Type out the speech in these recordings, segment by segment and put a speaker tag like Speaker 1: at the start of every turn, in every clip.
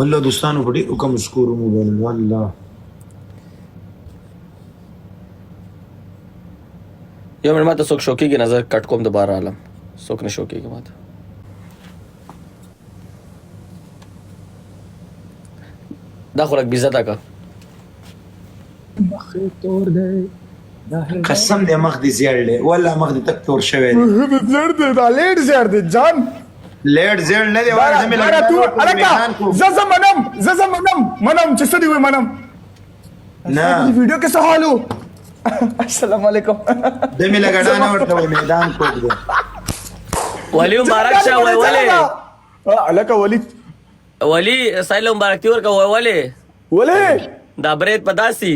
Speaker 1: والله دوستانو په ډېرو کم سکورونو وبایلل والله.
Speaker 2: یو منټ ماته څوک شوکېږي نظر کټ کوم دوباره عالم څوک نه شوکېږي ماته دا خو لږ بېزته که
Speaker 1: قسم دې مخ دې زیړ دی والله مخ دې تک تور شوی دی.
Speaker 3: زړ دی دا لیټ زړ دی جان
Speaker 1: لیټ زیړ نه دی وایي زمې
Speaker 3: بارا تو الکا زه منم چې څه دی وای منم
Speaker 1: نه
Speaker 3: ویډیو کې څه حالو السلام علیکم
Speaker 1: د مې لګا ډانه ورته وای میدان کوک دی
Speaker 2: ولی مبارک شه وای ولې
Speaker 3: الکا
Speaker 2: ولی سایل مبارک تی ورکه وای ولې دا برید په داسي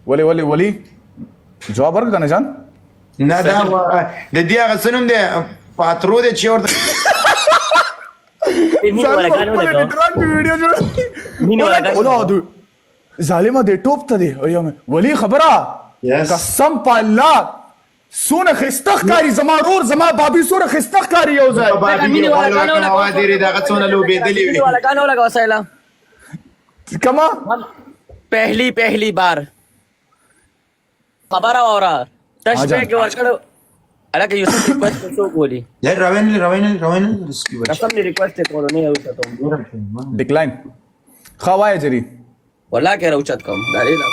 Speaker 3: ولی جواب ورکړه جان
Speaker 1: نه دا د دې هغه څه نوم دی پاترو دی چې ورته
Speaker 2: مين ولا غانو لګاو
Speaker 3: ویډیو جوړ
Speaker 2: مين ولا غانو
Speaker 3: اولاد ظالمه دې ټوپ ته دی ولی خبره قسم په الله سونه خستخ کاری زما رور زما بابي سونه خستخ کاری یو ځای
Speaker 1: بابي مين ولا غانو وا دې دغه څونه لوبېدلې وي
Speaker 2: ولا غانو لګاو سایلا
Speaker 3: کما
Speaker 2: पहली बार खबर और टच बैक वर्कड़ अलग यूसुफ रिक्वेस्ट तो बोली
Speaker 1: यार रवाइन रिस्की बच्चा
Speaker 2: कसम ने रिक्वेस्ट को नहीं होता तो
Speaker 3: डिक्लाइन खवाय जरी
Speaker 2: वला के रउचत कम दारी ला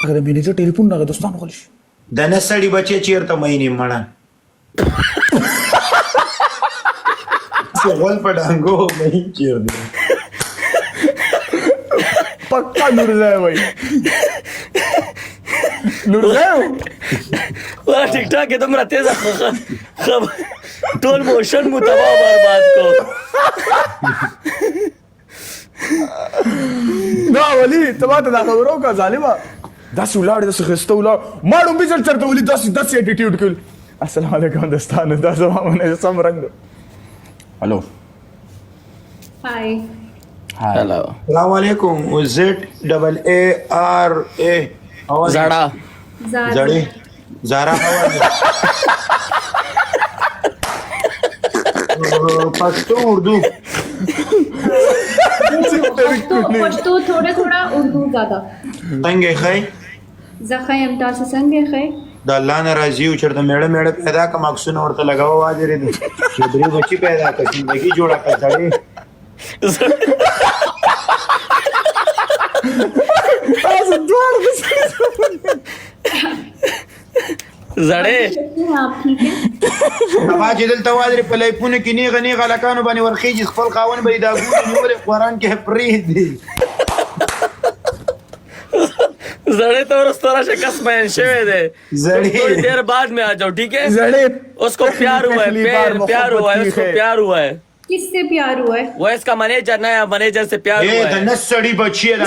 Speaker 3: अगर मैनेजर टेलीफोन लगा दोस्तों खोलिश
Speaker 1: दनसडी बच्चे चीरता महिने म्हणा गोल पडांगो नहीं चीर दे
Speaker 3: पक्का नुरजाय भाई नुरजाय
Speaker 2: वाला टिकटॉक के तुम रहते खब टोल मोशन मुतवा बर्बाद को
Speaker 3: ना वली तबा ता खबरों का जालिमा 10 उलाड़ 10 खस्ता उलाड़ मारो भी चल चलता वली 10 एटीट्यूड कुल अस्सलाम वालेकुम दोस्तान 10 माने सम रंग हेलो
Speaker 4: हाय
Speaker 2: हेलो
Speaker 1: अस्सलाम वालेकुम ZAARA
Speaker 2: जाड़ा
Speaker 1: जड़े जारा पश्तो उर्दू
Speaker 4: पश्तो थोड़ा उर्दू ज्यादा
Speaker 1: څنګه خای
Speaker 4: زخه يم تاسو څنګه خای
Speaker 1: د الله ناراضي او چرته میړه پیدا کا مقصود ورته لگاو واجرې دي درې بچي پیدا کړي زندگی جوړه کړي
Speaker 3: تاسو دوړ
Speaker 2: زړې
Speaker 4: आप ठीक है
Speaker 1: هغه چې دلته واجرې په لایفونه کې نیغه لکانو باندې ورخیږي خپل خاون به دا ګوري نیولې قرآن کې پرې دي
Speaker 2: زړې تو رستورا से कसम शवे दे
Speaker 1: زړې
Speaker 2: थोड़ी देर बाद में आ जाओ ठीक है
Speaker 3: जड़े
Speaker 2: उसको प्यार हुआ है प्यार हुआ है उसको प्यार हुआ है
Speaker 4: किससे प्यार हुआ है
Speaker 2: वो इसका मैनेजर नया मैनेजर से प्यार हुआ
Speaker 1: د
Speaker 2: है
Speaker 1: نسړي بچي ده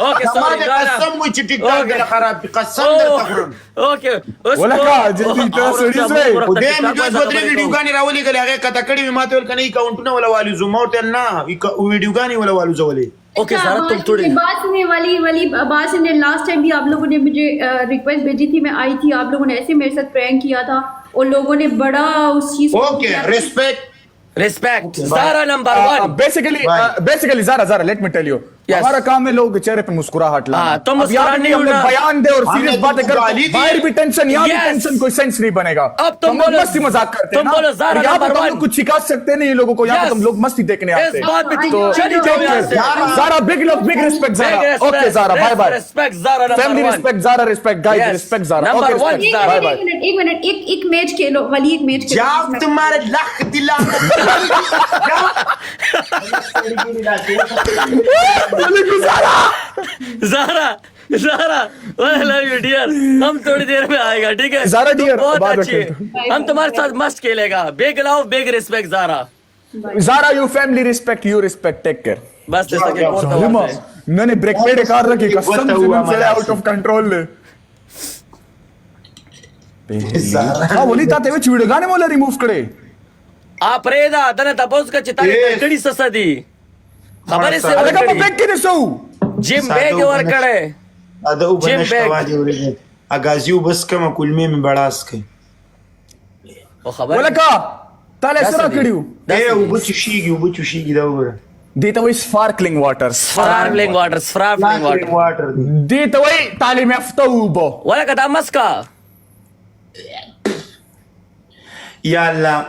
Speaker 2: ओके सॉरी
Speaker 1: قسم مو چې ټیک ټاک نه خراب قسم درته خورم
Speaker 2: اوكي
Speaker 3: ولکه جلدی تاسو ډیر
Speaker 1: خو دې موږ دوه درې ویډیوګانې راولې کله هغه کته کړې مې ماته ول کنه اکاونټونه ولا والو زوم او ته نه ویډیوګانې ولا والو زولې
Speaker 2: ओके सारा तुम थोड़ी
Speaker 4: बात में वाली आवाज ने लास्ट टाइम भी आप लोगों ने मुझे रिक्वेस्ट भेजी थी मैं आई थी आप लोगों ने ऐसे मेरे साथ प्रैंक किया था और लोगों ने बड़ा उस चीज
Speaker 1: ओके रिस्पेक्ट
Speaker 2: रिस्पेक्ट सारा नंबर 1
Speaker 3: बेसिकली ज़रा लेट मी टेल यू हमारा काम है लोग के चेहरे पे मुस्कुराहट लाना
Speaker 2: तो मुस्कुराहट नहीं होना
Speaker 3: बयान दे और सीरियस बातें कर बाहर भी टेंशन यहाँ भी टेंशन कोई सेंस नहीं बनेगा
Speaker 2: अब तुम बोलो
Speaker 3: मस्ती मजाक करते हैं
Speaker 2: तुम बोलो ज़रा
Speaker 3: यहाँ पे
Speaker 2: नंबर
Speaker 3: तुम
Speaker 2: 1
Speaker 3: लोग कुछ सिखा सकते नहीं ये लोगों को यहाँ पे तुम लोग मस्ती देखने आते
Speaker 2: इस बात पे तुम चली जाओ यहाँ से
Speaker 3: ज़रा बिग लव बिग रिस्पेक्ट ज़रा ओके ज़रा बाय बाय
Speaker 2: रिस्पेक्ट ज़रा
Speaker 3: फैमिली
Speaker 2: नंबर 1
Speaker 3: रिस्पेक्ट ज़रा रिस्पेक्ट गाइस रिस्पेक्ट ज़रा
Speaker 2: Number
Speaker 3: okay
Speaker 2: one,
Speaker 3: bye bye
Speaker 4: एक मिनट एक मैच खेलो वाली एक मैच खेलो
Speaker 1: जाओ तुम्हारे लख दिला
Speaker 2: ज़रा आई लव यू डियर हम थोड़ी देर में आएगा ठीक है
Speaker 3: ज़रा डियर
Speaker 2: बहुत
Speaker 3: बाद में
Speaker 2: अच्छी है हम तुम्हारे साथ मस्त खेलेगा बिग लव बिग रिस्पेक्ट ज़रा
Speaker 3: ज़रा you family respect you respect take care
Speaker 2: बस जैसा कि बहुत
Speaker 3: जालिमा मैंने ब्रेक पेड कार रखी कसम से मैं आउट ऑफ कंट्रोल ले हां बोली ताते वे चिवडे गाने मोला रिमूव करे
Speaker 2: आप रेदा तने तपोस का चितारी कड़ी ससदी खबर है
Speaker 3: अरे का बैक के सो
Speaker 2: जिम बैग वर करे
Speaker 1: ادو بنشت واجی ورې اگازیو بس کما کلمه می بڑاس کې
Speaker 2: वो खबर
Speaker 3: बोला का طالع سرعة كريو
Speaker 1: ايه وبتشيجي وبتشيجي ده وګوره
Speaker 3: دي ته وایي سپارکلینګ واټر
Speaker 2: سپارکلینګ واټر
Speaker 3: دي ته وایي تعلیم یافته اوبه
Speaker 2: ولکه دا مسکا
Speaker 1: یا الله